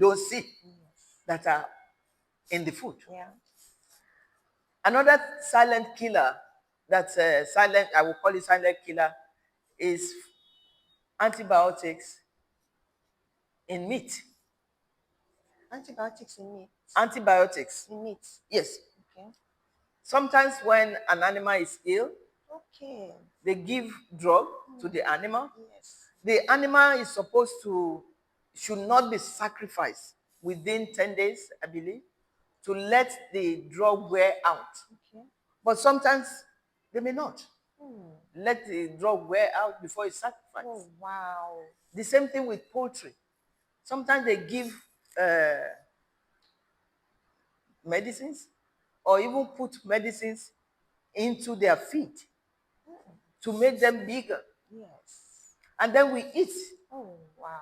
don't see that are in the food. Yeah. Another silent killer, that's silent, I will call it silent killer, is antibiotics in meat. Antibiotics in meat. Antibiotics. In meat. Yes. Okay. Sometimes when an animal is ill, okay, they give drug to the animal. Yes. The animal is supposed to, should not be sacrificed within 10 days, I believe, to let the drug wear out. Okay. But sometimes they may not. Let the drug wear out before it's sacrificed. Oh, wow. The same thing with poultry. Sometimes they give medicines or even put medicines into their feed to make them bigger. Yes. And then we eat. Oh, wow.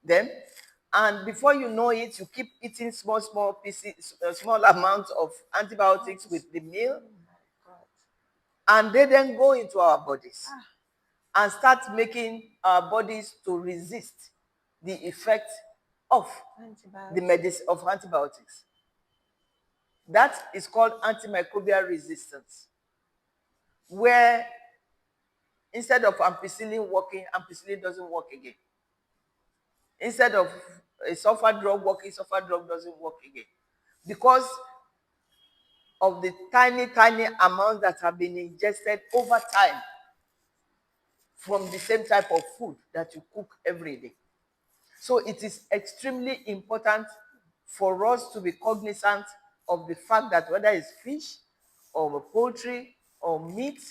Them. And before you know it, you keep eating small pieces, small amounts of antibiotics with the meal. Oh my God. And they then go into our bodies and start making our bodies to resist the effect of the medicine of antibiotics. That is called antimicrobial resistance, where instead of ampicillin working, ampicillin doesn't work again. Instead of a sulfur drug working, sulfur drug doesn't work again. Because of the tiny amounts that have been ingested over time from the same type of food that you cook every day. So it is extremely important for us to be cognizant of the fact that whether it's fish or poultry or meat,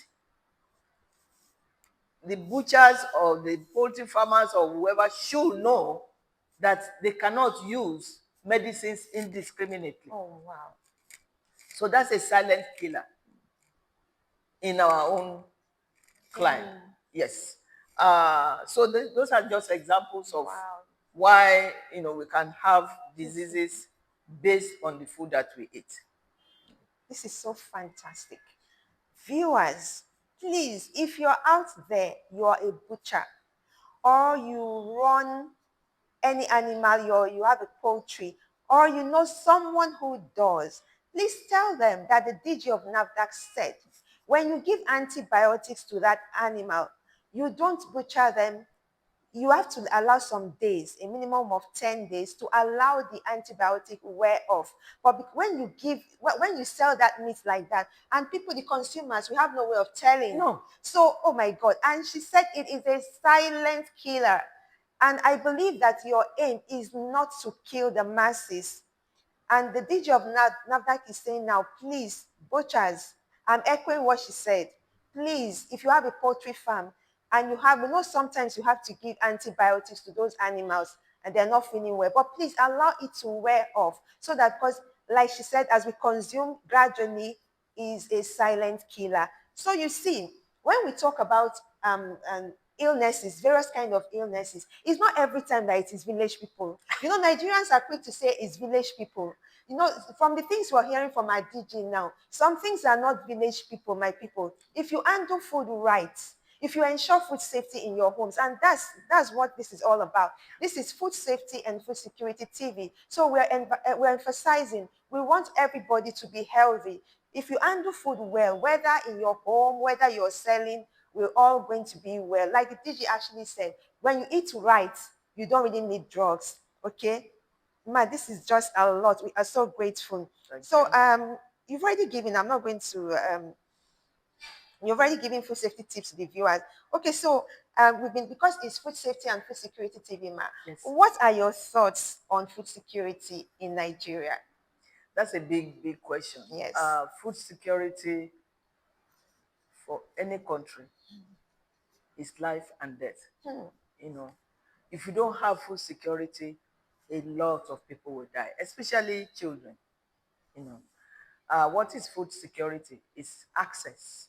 the butchers or the poultry farmers or whoever should know that they cannot use medicines indiscriminately. Oh, wow. So that's a silent killer in our own climate. Yes. So those are just examples of why we can have diseases based on the food that we eat. This is so fantastic. Viewers, please, if you're out there, you are a butcher, or you run any animal, you have a poultry, or you know someone who does, please tell them that the DG of NAFDAC said, when you give antibiotics to that animal, you don't butcher them. You have to allow some days, a minimum of 10 days, to allow the antibiotic wear off. But when you sell that meat like that, and people, the consumers, we have no way of telling. No. So, oh my God. And she said it is a silent killer. And I believe that your aim is not to kill the masses. And the DG of NAFDAC is saying now, please, butchers, I'm echoing what she said. Please, if you have a poultry farm and sometimes you have to give antibiotics to those animals and they're not feeling well, but please allow it to wear off so that, because like she said, as we consume gradually, is a silent killer. So you see, when we talk about illnesses, various kind of illnesses, it's not every time that it is village people. Nigerians are quick to say it's village people. From the things we're hearing from our DG now, some things are not village people, my people. If you handle food right, if you ensure food safety in your homes, and that's what this is all about. This is Food Safety and Food Security TV. So we're emphasizing, we want everybody to be healthy. If you handle food well, whether in your home, whether you're selling, we're all going to be well. Like the DG actually said, when you eat right, you don't really need drugs. Okay? Man, this is just a lot. We are so grateful. So you've already given, I'm not going to you've already given food safety tips to the viewers. Okay, so because it's Food Safety and Food Security TV, ma. Yes. What are your thoughts on food security in Nigeria? That's a big question. Yes. Food security for any country is life and death. If you don't have food security, a lot of people will die, especially children. What is food security? It's access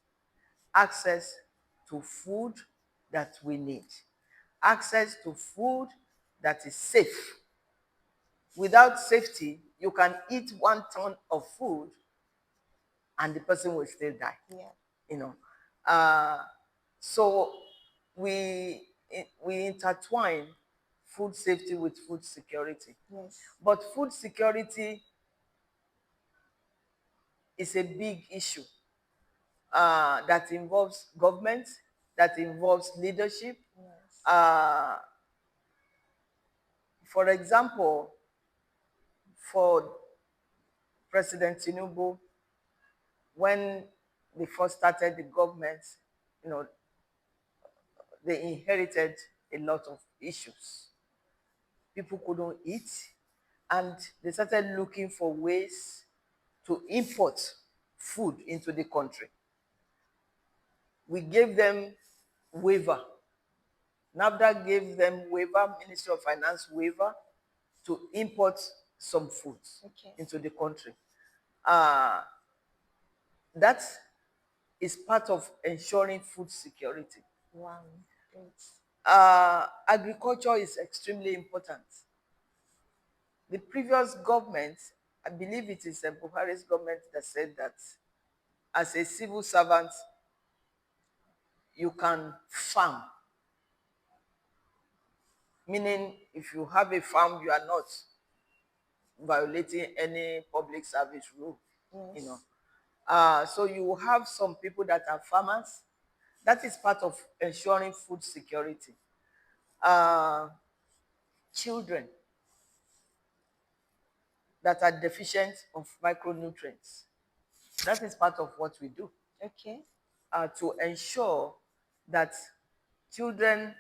to food that we need, access to food that is safe. Without safety, you can eat 1 ton of food and the person will still die. So we intertwine food safety with food security. Yes. But food security is a big issue that involves government, that involves leadership. Yes. For example, for President Tinubu, when they first started the government, you know, they inherited a lot of issues. People couldn't eat, and they started looking for ways to import food into the country. We gave them waiver. NAFDAC gave them waiver, Ministry of Finance waiver to import some foods Okay. into the country. Uh, that is part of ensuring food security. Wow. Great. Agriculture is extremely important. The previous government, I believe it is Buhari's government that said that as a civil servant, you can farm. Meaning, if you have a farm, you are not violating any public service rule. Yes. You know, so you have some people that are farmers. That is part of ensuring food security. Uh, Children that are deficient of micronutrients. That is part of what we do Okay. to ensure that children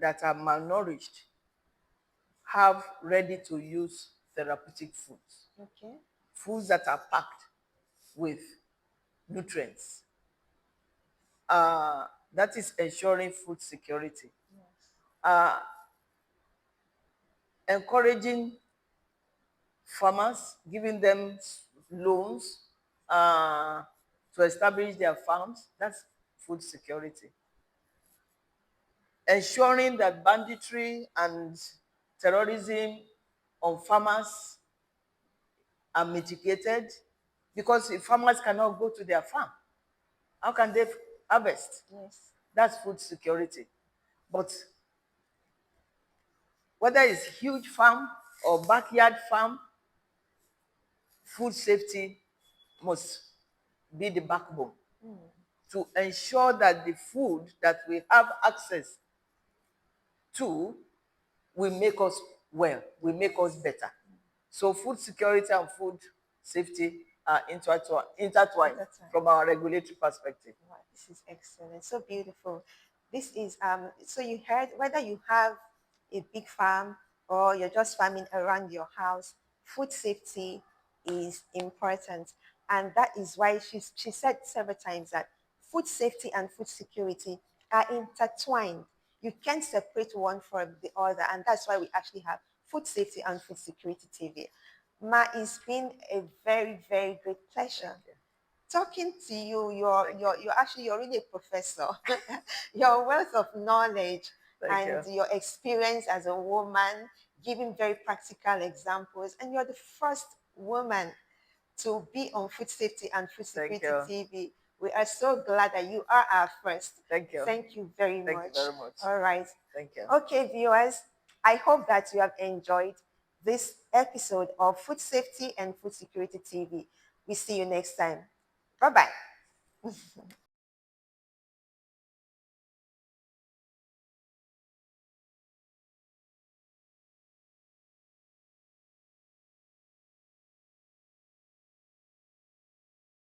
that are malnourished have ready to use therapeutic foods, Okay. foods that are packed with nutrients. That is ensuring food security. Uh, Encouraging farmers, giving them loans to establish their farms. That's food security. Ensuring that banditry and terrorism on farmers are mitigated, because if farmers cannot go to their farm, how can they harvest? Yes. That's food security. But whether it's huge farm or backyard farm, food safety must be the backbone to ensure that the food that we have access to will make us well, will make us better. So food security and food safety are intertwined from our regulatory perspective. Wow, this is excellent. So beautiful. This is so you heard whether you have a big farm or you're just farming around your house, food safety is important. And that is why she said several times that food safety and food security are intertwined. You can't separate one from the other. And that's why we actually have food safety and food security TV. Ma, it's been a very, very great pleasure talking to you. You're really a professor. Your wealth of knowledge Thank and you. your experience as a woman, giving very practical examples, and you're the first woman to be on Food Safety and Food Thank Security you. TV. We are so glad that you are our first. Thank you. Thank you very Thank much. you very much. All right. Thank you. Okay, viewers, I hope that you have enjoyed this episode of Food Safety and Food Security TV. We see you next time. Bye bye.